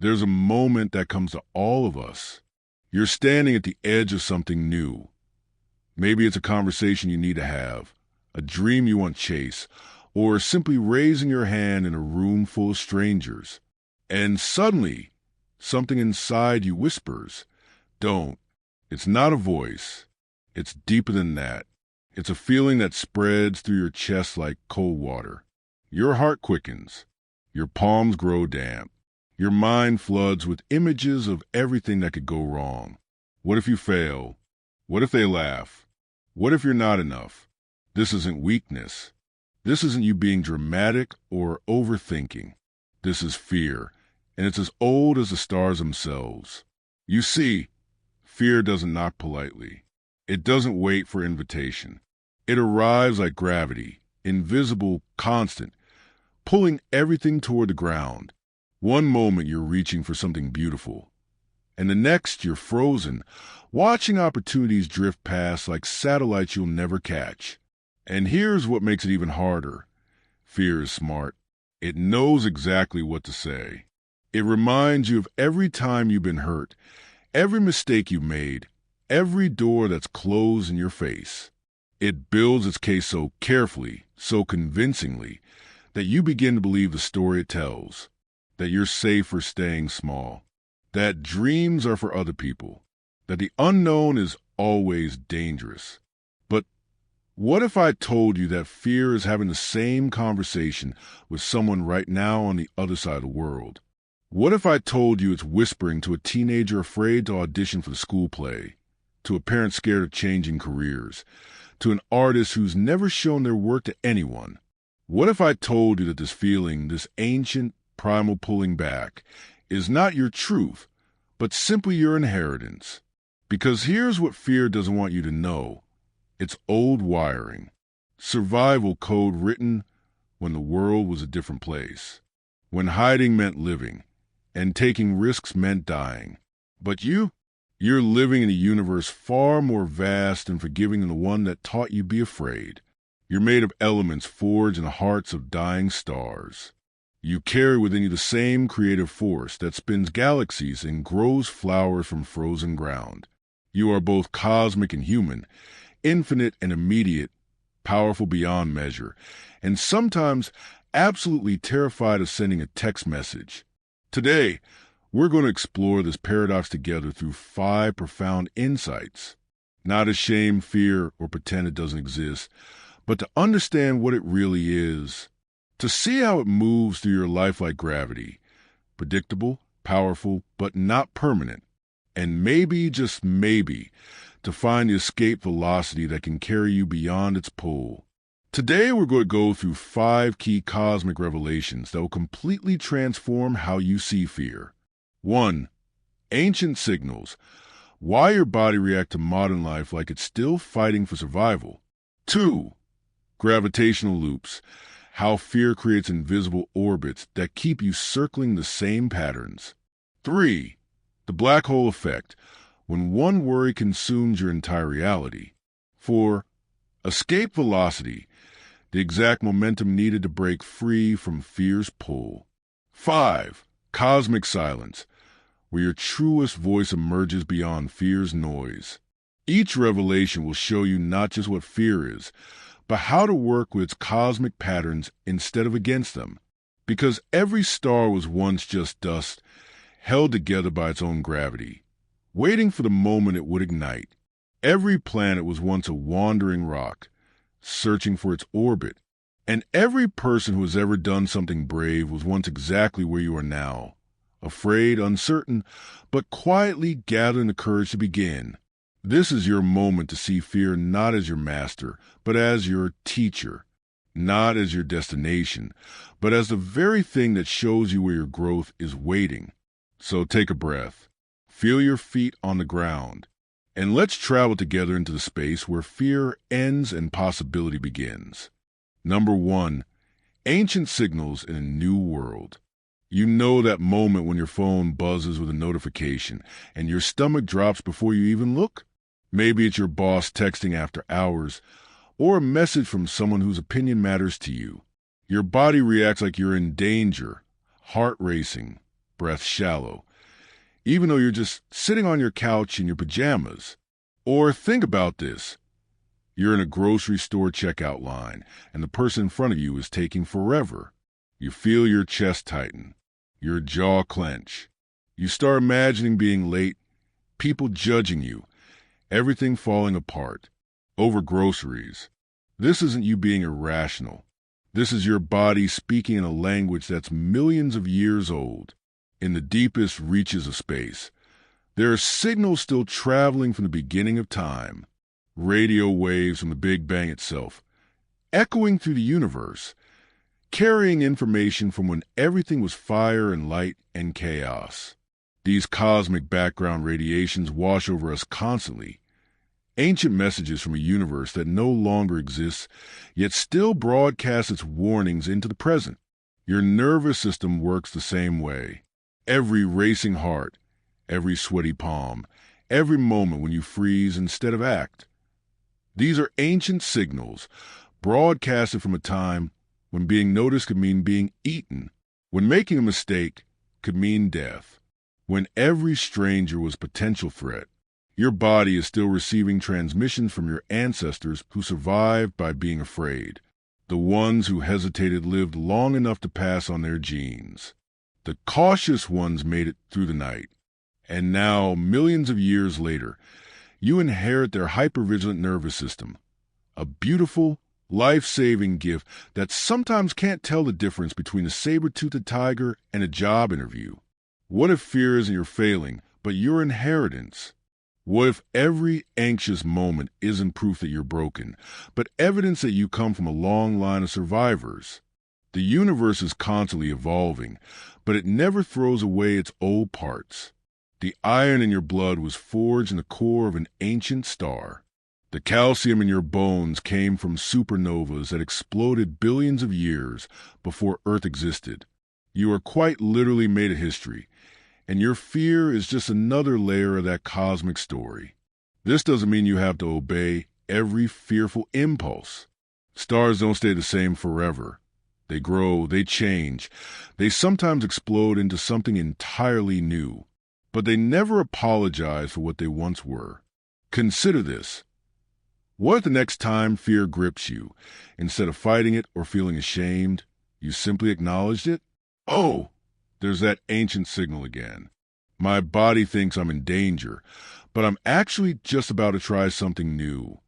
There's a moment that comes to all of us. You're standing at the edge of something new. Maybe it's a conversation you need to have, a dream you want to chase, or simply raising your hand in a room full of strangers. And suddenly, something inside you whispers, "Don't." It's not a voice. It's deeper than that. It's a feeling that spreads through your chest like cold water. Your heart quickens. Your palms grow damp. Your mind floods with images of everything that could go wrong. What if you fail? What if they laugh? What if you're not enough? This isn't weakness. This isn't you being dramatic or overthinking. This is fear, and it's as old as the stars themselves. You see, fear doesn't knock politely. It doesn't wait for invitation. It arrives like gravity, invisible, constant, pulling everything toward the ground. One moment you're reaching for something beautiful, and the next you're frozen, watching opportunities drift past like satellites you'll never catch. And here's what makes it even harder. Fear is smart. It knows exactly what to say. It reminds you of every time you've been hurt, every mistake you made, every door that's closed in your face. It builds its case so carefully, so convincingly, that you begin to believe the story it tells, that you're safe for staying small, that dreams are for other people, that the unknown is always dangerous. But what if I told you that fear is having the same conversation with someone right now on the other side of the world? What if I told you it's whispering to a teenager afraid to audition for the school play, to a parent scared of changing careers, to an artist who's never shown their work to anyone? What if I told you that this feeling, this ancient, primal pulling back, is not your truth, but simply your inheritance? Because here's what fear doesn't want you to know. It's old wiring, survival code written when the world was a different place, when hiding meant living, and taking risks meant dying. But you're living in a universe far more vast and forgiving than the one that taught you to be afraid. You're made of elements forged in the hearts of dying stars. You carry within you the same creative force that spins galaxies and grows flowers from frozen ground. You are both cosmic and human, infinite and immediate, powerful beyond measure, and sometimes absolutely terrified of sending a text message. Today, we're going to explore this paradox together through 5 profound insights. Not to shame fear or pretend it doesn't exist, but to understand what it really is. To see how it moves through your life like gravity, predictable, powerful, but not permanent, and maybe, just maybe, to find the escape velocity that can carry you beyond its pull. Today we're going to go through 5 key cosmic revelations that will completely transform how you see fear. 1. Ancient signals. Why your body reacts to modern life like it's still fighting for survival. 2. Gravitational loops. How fear creates invisible orbits that keep you circling the same patterns. 3. The black hole effect, when one worry consumes your entire reality. 4. Escape velocity, the exact momentum needed to break free from fear's pull. 5. Cosmic silence, where your truest voice emerges beyond fear's noise. Each revelation will show you not just what fear is, but how to work with its cosmic patterns instead of against them. Because every star was once just dust, held together by its own gravity, waiting for the moment it would ignite. Every planet was once a wandering rock, searching for its orbit. And every person who has ever done something brave was once exactly where you are now, afraid, uncertain, but quietly gathering the courage to begin. This is your moment to see fear not as your master, but as your teacher, not as your destination, but as the very thing that shows you where your growth is waiting. So take a breath, feel your feet on the ground, and let's travel together into the space where fear ends and possibility begins. Number 1, ancient signals in a new world. You know that moment when your phone buzzes with a notification and your stomach drops before you even look? Maybe it's your boss texting after hours, or a message from someone whose opinion matters to you. Your body reacts like you're in danger, heart racing, breath shallow, even though you're just sitting on your couch in your pajamas. Or think about this. You're in a grocery store checkout line, and the person in front of you is taking forever. You feel your chest tighten, your jaw clench. You start imagining being late, people judging you, everything falling apart over groceries. This isn't you being irrational. This is your body speaking in a language that's millions of years old. In the deepest reaches of space, there are signals still traveling from the beginning of time, radio waves from the Big Bang itself, echoing through the universe, carrying information from when everything was fire and light and chaos. These cosmic background radiations wash over us constantly, ancient messages from a universe that no longer exists, yet still broadcasts its warnings into the present. Your nervous system works the same way. Every racing heart, every sweaty palm, every moment when you freeze instead of act. These are ancient signals, broadcasted from a time when being noticed could mean being eaten, when making a mistake could mean death, when every stranger was a potential threat. Your body is still receiving transmissions from your ancestors who survived by being afraid. The ones who hesitated lived long enough to pass on their genes. The cautious ones made it through the night. And now, millions of years later, you inherit their hypervigilant nervous system, a beautiful, life-saving gift that sometimes can't tell the difference between a saber-toothed tiger and a job interview. What if fear isn't your failing, but your inheritance? What if every anxious moment isn't proof that you're broken, but evidence that you come from a long line of survivors? The universe is constantly evolving, but it never throws away its old parts. The iron in your blood was forged in the core of an ancient star. The calcium in your bones came from supernovas that exploded billions of years before Earth existed. You are quite literally made of history, and your fear is just another layer of that cosmic story. This doesn't mean you have to obey every fearful impulse. Stars don't stay the same forever. They grow, they change, they sometimes explode into something entirely new, but they never apologize for what they once were. Consider this. What if the next time fear grips you, instead of fighting it or feeling ashamed, you simply acknowledged it? Oh, there's that ancient signal again. My body thinks I'm in danger, but I'm actually just about to try something new.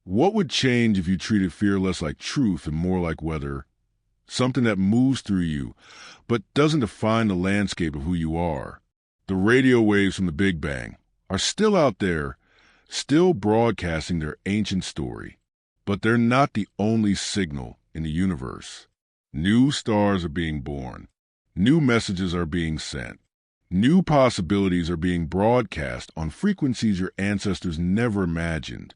What would change if you treated fear less like truth and more like weather? Something that moves through you, but doesn't define the landscape of who you are. The radio waves from the Big Bang are still out there, still broadcasting their ancient story. But they're not the only signal in the universe. New stars are being born. New messages are being sent. New possibilities are being broadcast on frequencies your ancestors never imagined.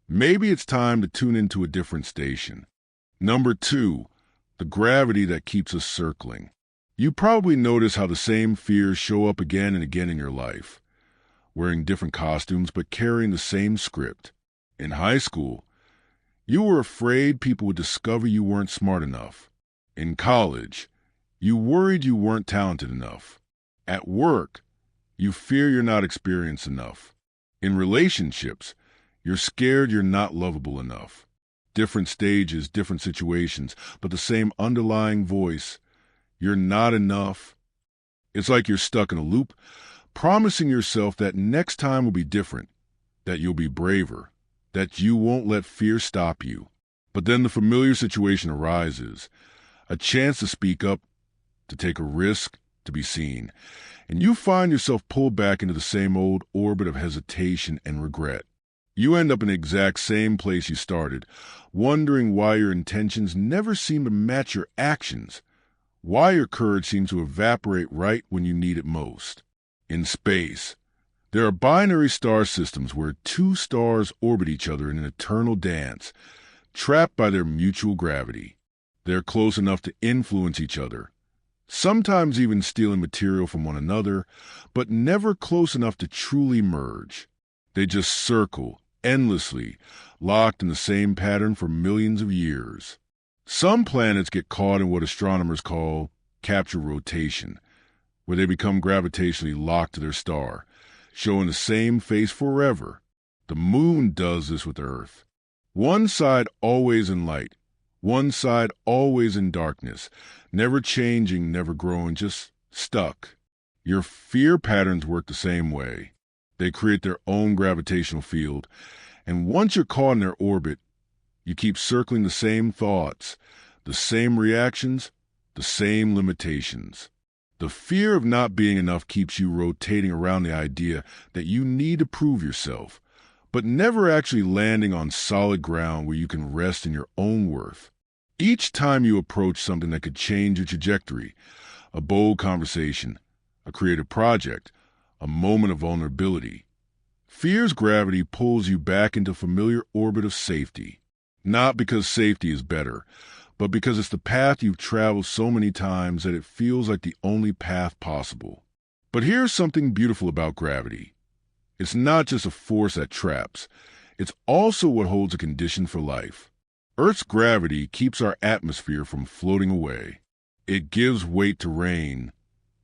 Maybe it's time to tune into a different station. Number 2, the gravity that keeps us circling. You probably notice how the same fears show up again and again in your life, wearing different costumes but carrying the same script. In high school, you were afraid people would discover you weren't smart enough. In college, you worried you weren't talented enough. At work, you fear you're not experienced enough. In relationships, you're scared you're not lovable enough. Different stages, different situations, but the same underlying voice. You're not enough. It's like you're stuck in a loop, promising yourself that next time will be different, that you'll be braver, that you won't let fear stop you. But then the familiar situation arises, a chance to speak up, to take a risk, to be seen, and you find yourself pulled back into the same old orbit of hesitation and regret. You end up in the exact same place you started, wondering why your intentions never seem to match your actions, why your courage seems to evaporate right when you need it most. In space, there are binary star systems where two stars orbit each other in an eternal dance, trapped by their mutual gravity. They're close enough to influence each other, sometimes even stealing material from one another, but never close enough to truly merge. They just circle, endlessly, locked in the same pattern for millions of years. Some planets get caught in what astronomers call capture rotation. where they become gravitationally locked to their star, showing the same face forever. The moon does this with Earth. One side always in light, one side always in darkness, never changing, never growing, just stuck. Your fear patterns work the same way. They create their own gravitational field, and once you're caught in their orbit, you keep circling the same thoughts, the same reactions, the same limitations. The fear of not being enough keeps you rotating around the idea that you need to prove yourself, but never actually landing on solid ground where you can rest in your own worth. Each time you approach something that could change your trajectory, a bold conversation, a creative project, a moment of vulnerability, fear's gravity pulls you back into a familiar orbit of safety. Not because safety is better, but because it's the path you've traveled so many times that it feels like the only path possible. But here's something beautiful about gravity. It's not just a force that traps. It's also what holds a condition for life. Earth's gravity keeps our atmosphere from floating away. It gives weight to rain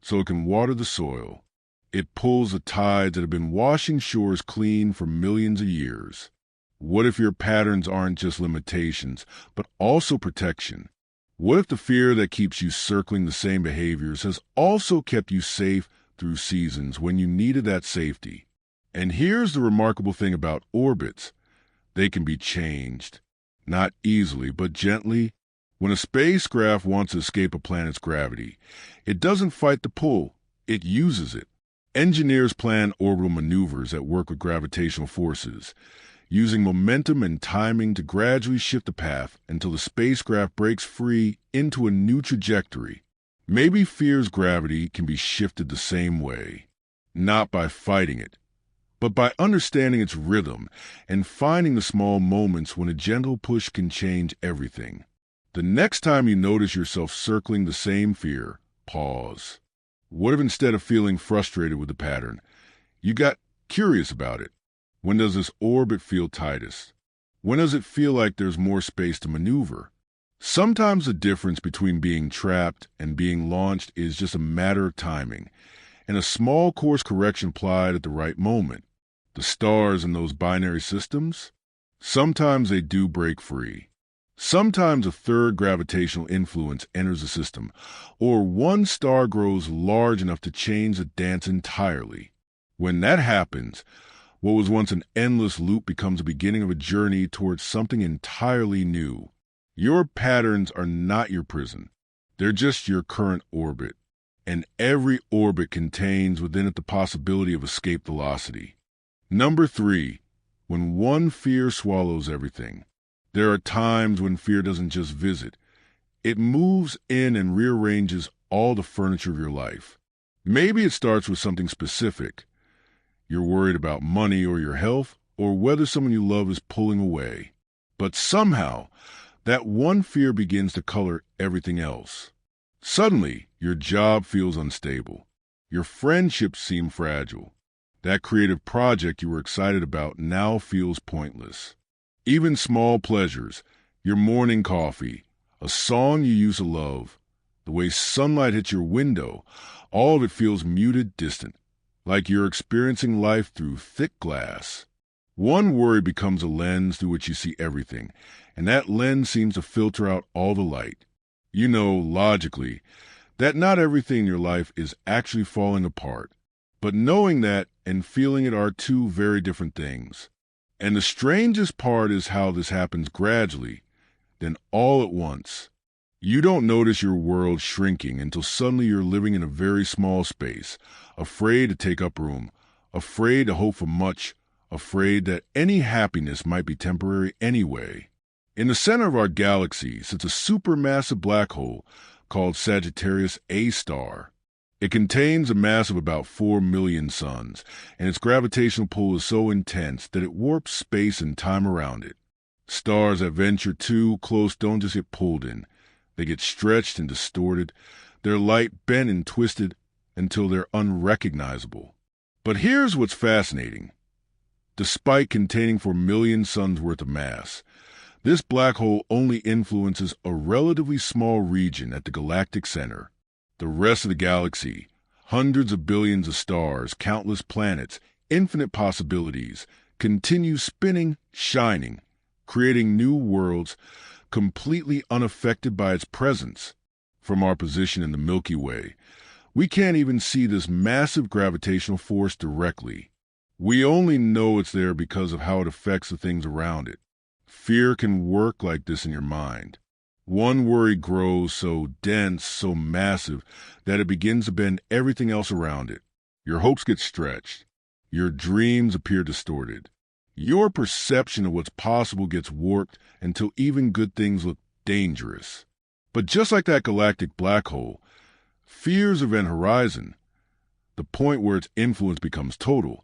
so it can water the soil. It pulls the tides that have been washing shores clean for millions of years. What if your patterns aren't just limitations, but also protection? What if the fear that keeps you circling the same behaviors has also kept you safe through seasons when you needed that safety? And here's the remarkable thing about orbits. They can be changed. Not easily, but gently. When a spacecraft wants to escape a planet's gravity, it doesn't fight the pull, it uses it. Engineers plan orbital maneuvers that work with gravitational forces, using momentum and timing to gradually shift the path until the spacecraft breaks free into a new trajectory. Maybe fear's gravity can be shifted the same way, not by fighting it, but by understanding its rhythm and finding the small moments when a gentle push can change everything. The next time you notice yourself circling the same fear, pause. What if instead of feeling frustrated with the pattern, you got curious about it? When does this orbit feel tightest? When does it feel like there's more space to maneuver? Sometimes the difference between being trapped and being launched is just a matter of timing, and a small course correction applied at the right moment. The stars in those binary systems? Sometimes they do break free. Sometimes a third gravitational influence enters the system, or one star grows large enough to change the dance entirely. When that happens, what was once an endless loop becomes the beginning of a journey towards something entirely new. Your patterns are not your prison. They're just your current orbit. And every orbit contains within it the possibility of escape velocity. Number 3, when one fear swallows everything. There are times when fear doesn't just visit. It moves in and rearranges all the furniture of your life. Maybe it starts with something specific. You're worried about money or your health, or whether someone you love is pulling away. But somehow, that one fear begins to color everything else. Suddenly, your job feels unstable. Your friendships seem fragile. That creative project you were excited about now feels pointless. Even small pleasures, your morning coffee, a song you used to love, the way sunlight hits your window, all of it feels muted, distant, like you're experiencing life through thick glass. One worry becomes a lens through which you see everything, and that lens seems to filter out all the light. You know, logically, that not everything in your life is actually falling apart, but knowing that and feeling it are two very different things. And the strangest part is how this happens gradually, then all at once. You don't notice your world shrinking until suddenly you're living in a very small space, afraid to take up room, afraid to hope for much, afraid that any happiness might be temporary anyway. In the center of our galaxy sits a supermassive black hole called Sagittarius A star. It contains a mass of about 4 million suns, and its gravitational pull is so intense that it warps space and time around it. Stars that venture too close don't just get pulled in. They get stretched and distorted, their light bent and twisted until they're unrecognizable. But here's what's fascinating. Despite containing 4 million suns worth of mass, this black hole only influences a relatively small region at the galactic center. The rest of the galaxy, Hundreds of billions of stars, countless planets, infinite possibilities, continue spinning, shining, creating new worlds completely unaffected by its presence. From our position in the Milky Way, we can't even see this massive gravitational force directly. We only know it's there because of how it affects the things around it. Fear can work like this in your mind. One worry grows so dense, so massive, that it begins to bend everything else around it. Your hopes get stretched. Your dreams appear distorted. Your perception of what's possible gets warped until even good things look dangerous. But just like that galactic black hole, fear's event horizon, the point where its influence becomes total,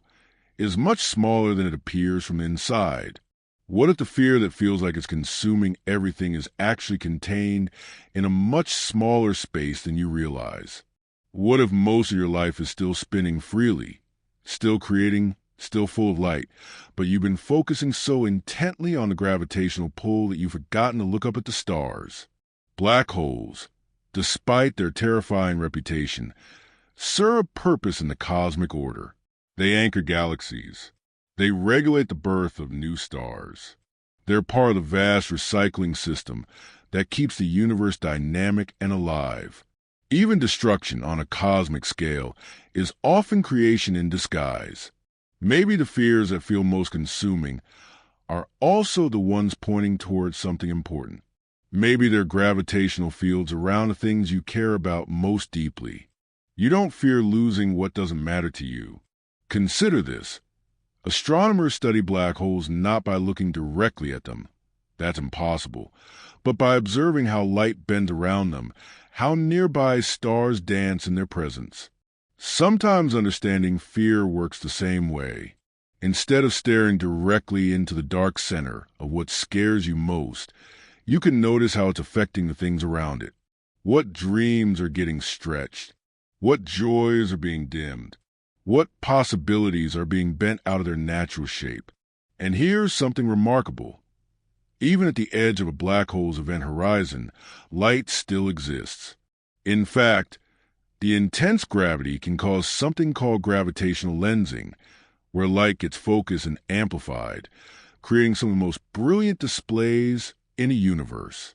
is much smaller than it appears from the inside. What if the fear that feels like it's consuming everything is actually contained in a much smaller space than you realize? What if most of your life is still spinning freely, still creating, still full of light, but you've been focusing so intently on the gravitational pull that you've forgotten to look up at the stars? Black holes, despite their terrifying reputation, serve a purpose in the cosmic order. They anchor galaxies. They regulate the birth of new stars. They're part of the vast recycling system that keeps the universe dynamic and alive. Even destruction on a cosmic scale is often creation in disguise. Maybe the fears that feel most consuming are also the ones pointing towards something important. Maybe they're gravitational fields around the things you care about most deeply. You don't fear losing what doesn't matter to you. Consider this. Astronomers study black holes not by looking directly at them. That's impossible. But by observing how light bends around them, how nearby stars dance in their presence. Sometimes understanding fear works the same way. Instead of staring directly into the dark center of what scares you most, you can notice how it's affecting the things around it. What dreams are getting stretched? What joys are being dimmed? What possibilities are being bent out of their natural shape? And here's something remarkable. Even at the edge of a black hole's event horizon, light still exists. In fact, the intense gravity can cause something called gravitational lensing, where light gets focused and amplified, creating some of the most brilliant displays in a universe.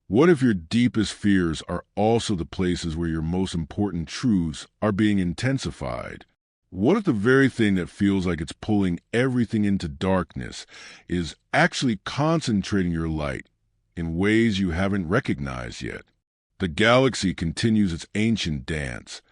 What if your deepest fears are also the places where your most important truths are being intensified? What if the very thing that feels like it's pulling everything into darkness is actually concentrating your light in ways you haven't recognized yet? The galaxy continues its ancient dance,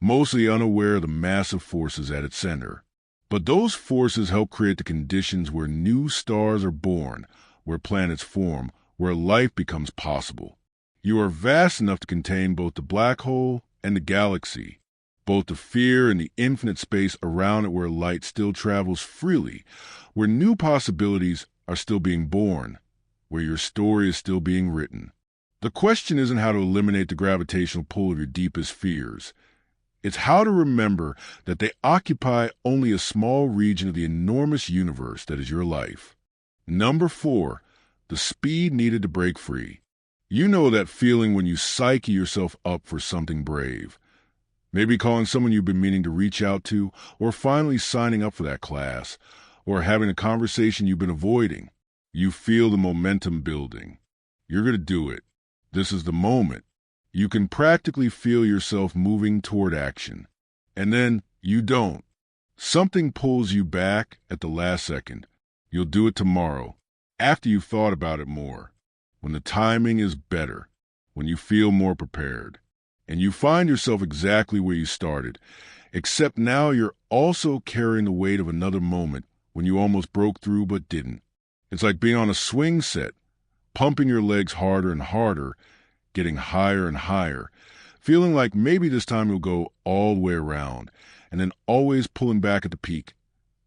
mostly unaware of the massive forces at its center. But those forces help create the conditions where new stars are born, where planets form, where life becomes possible. You are vast enough to contain both the black hole and the galaxy, both the fear and the infinite space around it where light still travels freely, where new possibilities are still being born, where your story is still being written. The question isn't how to eliminate the gravitational pull of your deepest fears. It's how to remember that they occupy only a small region of the enormous universe that is your life. Number 4, the speed needed to break free. You know that feeling when you psyche yourself up for something brave. Maybe calling someone you've been meaning to reach out to, or finally signing up for that class, or having a conversation you've been avoiding. You feel the momentum building. You're going to do it. This is the moment. You can practically feel yourself moving toward action. And then you don't. Something pulls you back at the last second. You'll do it tomorrow, after you've thought about it more, when the timing is better, when you feel more prepared. And you find yourself exactly where you started, except now you're also carrying the weight of another moment when you almost broke through but didn't. It's like being on a swing set, pumping your legs harder and harder, getting higher and higher, feeling like maybe this time you'll go all the way around, and then always pulling back at the peak,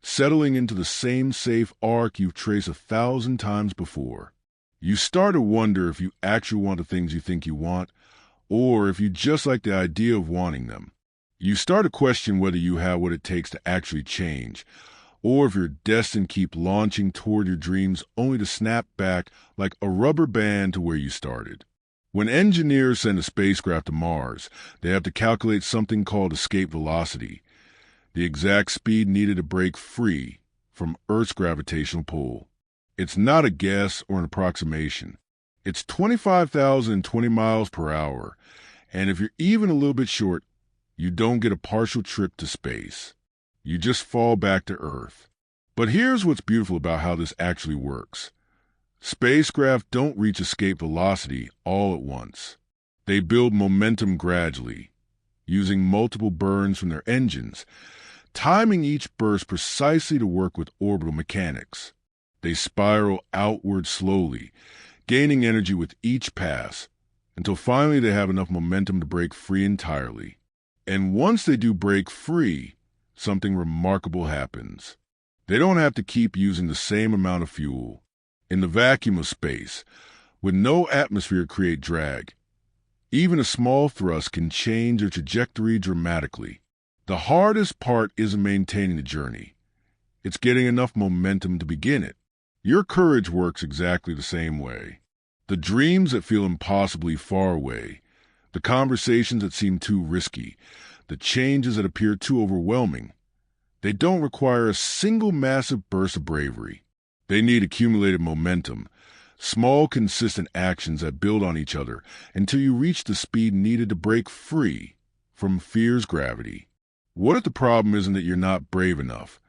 settling into the same safe arc you've traced 1,000 times before. You start to wonder if you actually want the things you think you want, or if you just like the idea of wanting them. You start to question whether you have what it takes to actually change, or if you're destined to keep launching toward your dreams only to snap back like a rubber band to where you started. When engineers send a spacecraft to Mars, they have to calculate something called escape velocity, the exact speed needed to break free from Earth's gravitational pull. It's not a guess or an approximation. It's 25,020 miles per hour, and if you're even a little bit short, you don't get a partial trip to space. You just fall back to Earth. But here's what's beautiful about how this actually works. Spacecraft don't reach escape velocity all at once. They build momentum gradually, using multiple burns from their engines, timing each burst precisely to work with orbital mechanics. They spiral outward slowly, gaining energy with each pass, until finally they have enough momentum to break free entirely. And once they do break free, something remarkable happens. They don't have to keep using the same amount of fuel. In the vacuum of space, with no atmosphere to create drag, even a small thrust can change their trajectory dramatically. The hardest part isn't maintaining the journey. It's getting enough momentum to begin it. Your courage works exactly the same way. The dreams that feel impossibly far away, the conversations that seem too risky, the changes that appear too overwhelming, they don't require a single massive burst of bravery. They need accumulated momentum, small consistent actions that build on each other until you reach the speed needed to break free from fear's gravity. What if the problem isn't that you're not brave enough,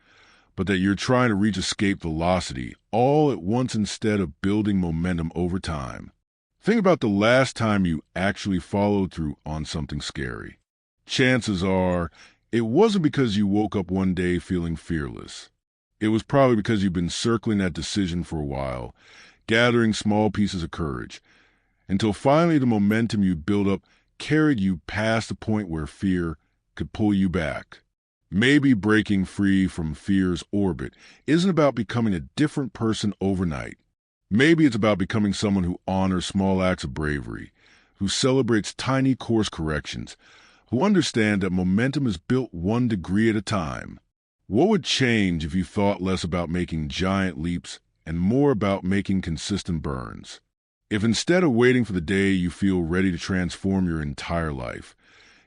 but that you're trying to reach escape velocity all at once instead of building momentum over time? Think about the last time you actually followed through on something scary. Chances are it wasn't because you woke up one day feeling fearless. It was probably because you've been circling that decision for a while, gathering small pieces of courage, until finally the momentum you built up carried you past the point where fear could pull you back. Maybe breaking free from fear's orbit isn't about becoming a different person overnight. Maybe it's about becoming someone who honors small acts of bravery, who celebrates tiny course corrections, who understands that momentum is built 1 degree at a time. What would change if you thought less about making giant leaps and more about making consistent burns? If instead of waiting for the day you feel ready to transform your entire life,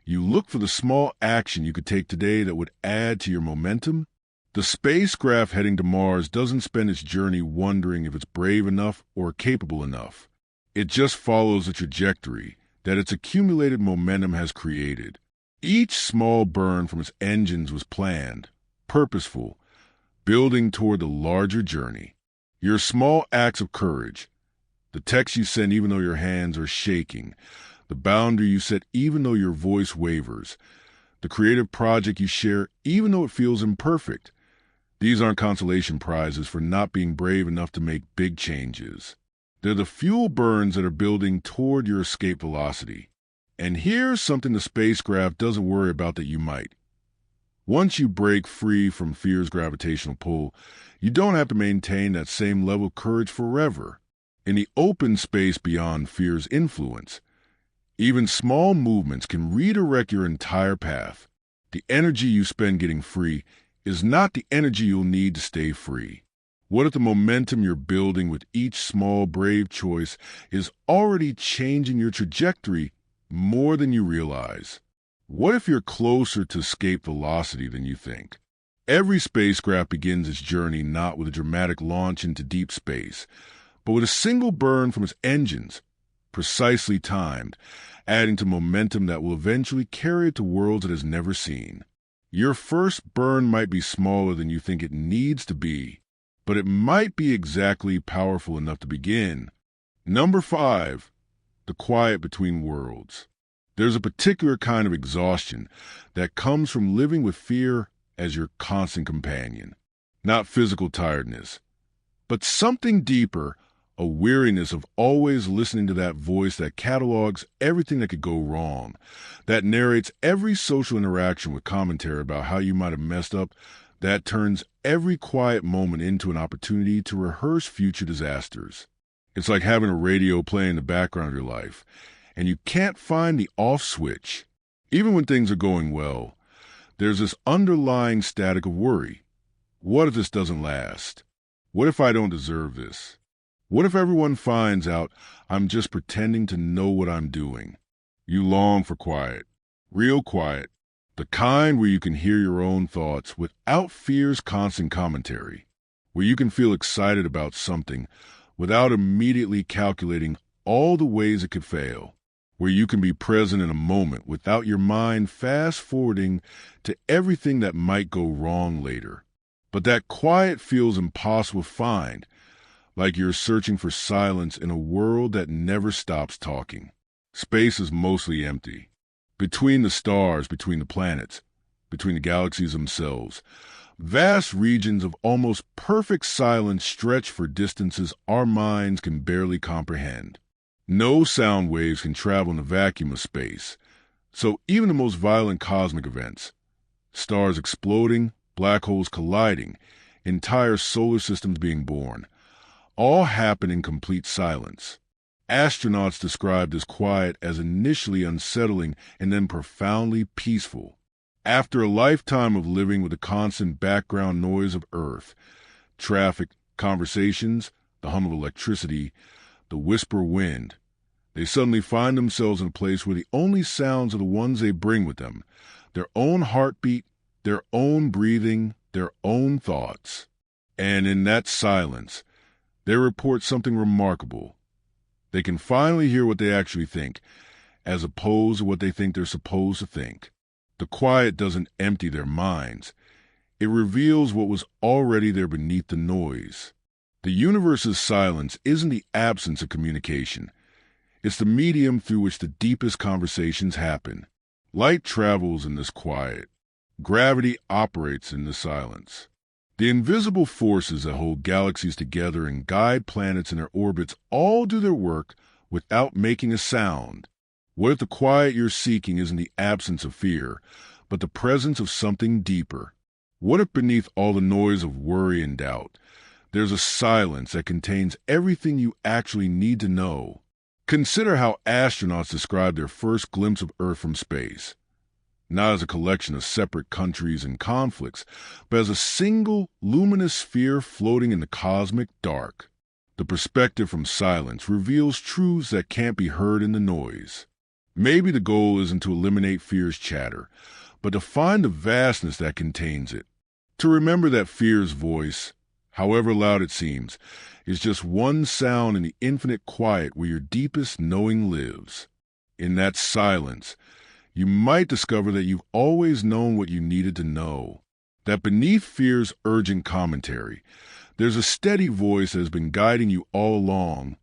you look for the small action you could take today that would add to your momentum? The spacecraft heading to Mars doesn't spend its journey wondering if it's brave enough or capable enough. It just follows the trajectory that its accumulated momentum has created. Each small burn from its engines was planned, purposeful, building toward the larger journey. Your small acts of courage, the text you send even though your hands are shaking, the boundary you set even though your voice wavers, the creative project you share even though it feels imperfect. These aren't consolation prizes for not being brave enough to make big changes. They're the fuel burns that are building toward your escape velocity. And here's something the spacecraft doesn't worry about that you might. Once you break free from fear's gravitational pull, you don't have to maintain that same level of courage forever. In the open space beyond fear's influence, even small movements can redirect your entire path. The energy you spend getting free is not the energy you'll need to stay free. What if the momentum you're building with each small, brave choice is already changing your trajectory more than you realize? What if you're closer to escape velocity than you think? Every spacecraft begins its journey not with a dramatic launch into deep space, but with a single burn from its engines, precisely timed, adding to momentum that will eventually carry it to worlds it has never seen. Your first burn might be smaller than you think it needs to be, but it might be exactly powerful enough to begin. Number 5, the quiet between worlds. There's a particular kind of exhaustion that comes from living with fear as your constant companion. Not physical tiredness, but something deeper, a weariness of always listening to that voice that catalogs everything that could go wrong, that narrates every social interaction with commentary about how you might have messed up, that turns every quiet moment into an opportunity to rehearse future disasters. It's like having a radio playing in the background of your life, and you can't find the off switch. Even when things are going well, there's this underlying static of worry. What if this doesn't last? What if I don't deserve this? What if everyone finds out I'm just pretending to know what I'm doing? You long for quiet, real quiet, the kind where you can hear your own thoughts without fear's constant commentary, where you can feel excited about something without immediately calculating all the ways it could fail, where you can be present in a moment without your mind fast-forwarding to everything that might go wrong later. But that quiet feels impossible to find, like you're searching for silence in a world that never stops talking. Space is mostly empty. Between the stars, between the planets, between the galaxies themselves, vast regions of almost perfect silence stretch for distances our minds can barely comprehend. No sound waves can travel in the vacuum of space, so even the most violent cosmic events, stars exploding, black holes colliding, entire solar systems being born, all happen in complete silence. Astronauts describe this quiet as initially unsettling and then profoundly peaceful. After a lifetime of living with the constant background noise of Earth, traffic, conversations, the hum of electricity, the whisper wind, they suddenly find themselves in a place where the only sounds are the ones they bring with them, their own heartbeat, their own breathing, their own thoughts. And in that silence, they report something remarkable. They can finally hear what they actually think, as opposed to what they think they're supposed to think. The quiet doesn't empty their minds. It reveals what was already there beneath the noise. The universe's silence isn't the absence of communication. It's the medium through which the deepest conversations happen. Light travels in this quiet. Gravity operates in the silence. The invisible forces that hold galaxies together and guide planets in their orbits all do their work without making a sound. What if the quiet you're seeking isn't the absence of fear, but the presence of something deeper? What if beneath all the noise of worry and doubt, there's a silence that contains everything you actually need to know? Consider how astronauts describe their first glimpse of Earth from space. Not as a collection of separate countries and conflicts, but as a single luminous sphere floating in the cosmic dark. The perspective from silence reveals truths that can't be heard in the noise. Maybe the goal isn't to eliminate fear's chatter, but to find the vastness that contains it. To remember that fear's voice, however loud it seems, is just one sound in the infinite quiet where your deepest knowing lives. In that silence, you might discover that you've always known what you needed to know. That beneath fear's urgent commentary, there's a steady voice that has been guiding you all along,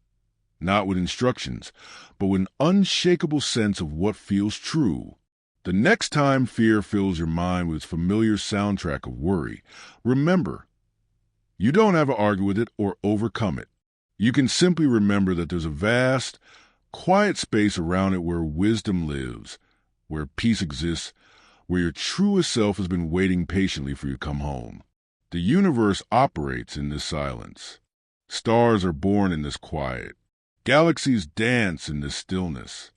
not with instructions, but with an unshakable sense of what feels true. The next time fear fills your mind with its familiar soundtrack of worry, remember, you don't have to argue with it or overcome it. You can simply remember that there's a vast, quiet space around it where wisdom lives, where peace exists, where your truest self has been waiting patiently for you to come home. The universe operates in this silence. Stars are born in this quiet. Galaxies dance in this stillness.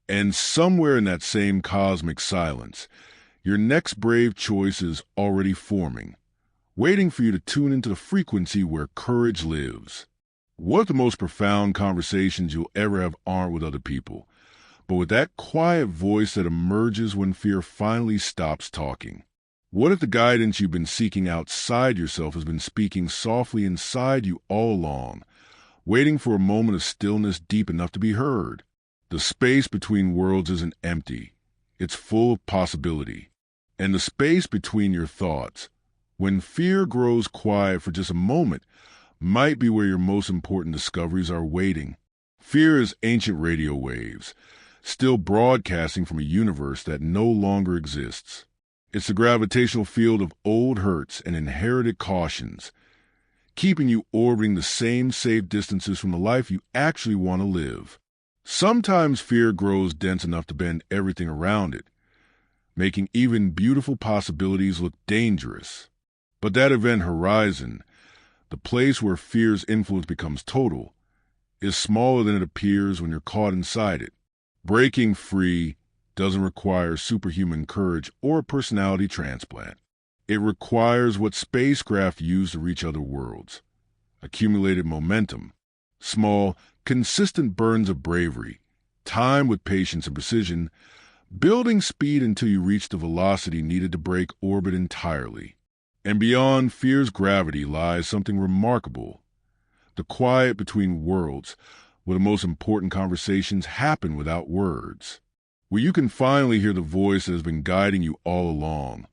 And somewhere in that same cosmic silence, your next brave choice is already forming, waiting for you to tune into the frequency where courage lives. What if the most profound conversations you'll ever have aren't with other people, but with that quiet voice that emerges when fear finally stops talking? What if the guidance you've been seeking outside yourself has been speaking softly inside you all along, waiting for a moment of stillness deep enough to be heard? The space between worlds isn't empty. It's full of possibility. And the space between your thoughts, when fear grows quiet for just a moment, might be where your most important discoveries are waiting. Fear is ancient radio waves, still broadcasting from a universe that no longer exists. It's the gravitational field of old hurts and inherited cautions, keeping you orbiting the same safe distances from the life you actually want to live. Sometimes fear grows dense enough to bend everything around it, making even beautiful possibilities look dangerous. But that event horizon, the place where fear's influence becomes total, is smaller than it appears when you're caught inside it. Breaking free doesn't require superhuman courage or a personality transplant. It requires what spacecraft use to reach other worlds: accumulated momentum, Small, consistent burns of bravery, timed with patience and precision, building speed until you reach the velocity needed to break orbit entirely. And beyond fear's gravity lies something remarkable. The quiet between worlds, where the most important conversations happen without words. Where you can finally hear the voice that has been guiding you all along.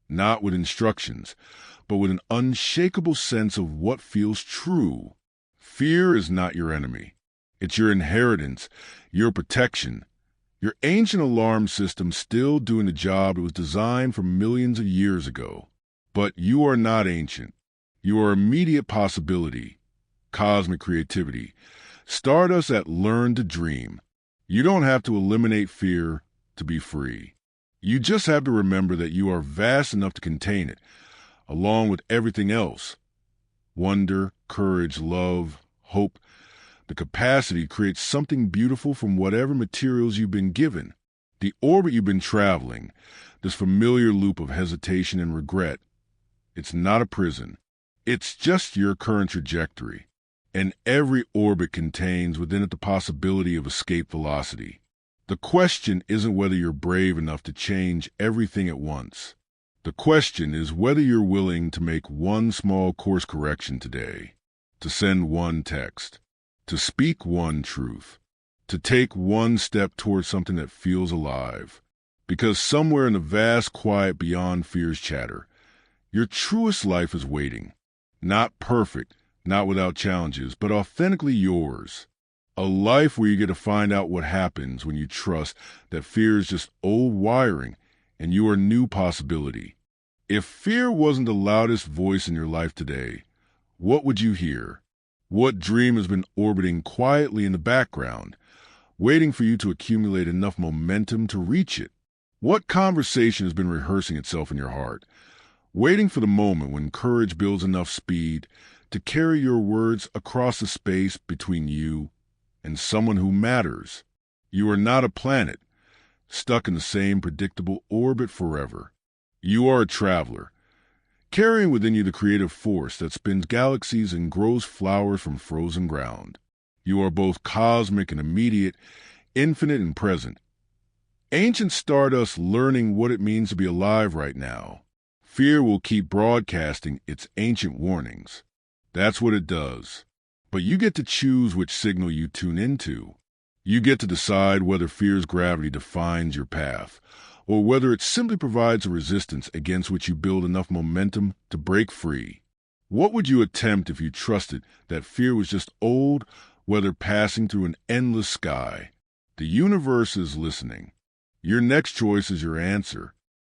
Not with instructions, but with an unshakable sense of what feels true. Fear is not your enemy. It's your inheritance, your protection. Your ancient alarm system still doing the job it was designed for millions of years ago. But you are not ancient. You are immediate possibility, cosmic creativity, stardust that learned to dream. You don't have to eliminate fear to be free. You just have to remember that you are vast enough to contain it, along with everything else. Wonder, courage, love, hope, the capacity to create something beautiful from whatever materials you've been given. The orbit you've been traveling, this familiar loop of hesitation and regret, it's not a prison. It's just your current trajectory. And every orbit contains within it the possibility of escape velocity. The question isn't whether you're brave enough to change everything at once. The question is whether you're willing to make one small course correction today, to send one text, to speak one truth, to take one step towards something that feels alive. Because somewhere in the vast quiet beyond fear's chatter, your truest life is waiting. Not perfect, not without challenges, but authentically yours. A life where you get to find out what happens when you trust that fear is just old wiring and you are new possibility. If fear wasn't the loudest voice in your life today, what would you hear? What dream has been orbiting quietly in the background, waiting for you to accumulate enough momentum to reach it? What conversation has been rehearsing itself in your heart, waiting for the moment when courage builds enough speed to carry your words across the space between you and someone who matters? You are not a planet, stuck in the same predictable orbit forever. You are a traveler, carrying within you the creative force that spins galaxies and grows flowers from frozen ground. You are both cosmic and immediate, infinite and present. Ancient stardust learning what it means to be alive right now. Fear will keep broadcasting its ancient warnings. That's what it does. But you get to choose which signal you tune into. You get to decide whether fear's gravity defines your path, or whether it simply provides a resistance against which you build enough momentum to break free. What would you attempt if you trusted that fear was just old weather passing through an endless sky? The universe is listening. Your next choice is your answer.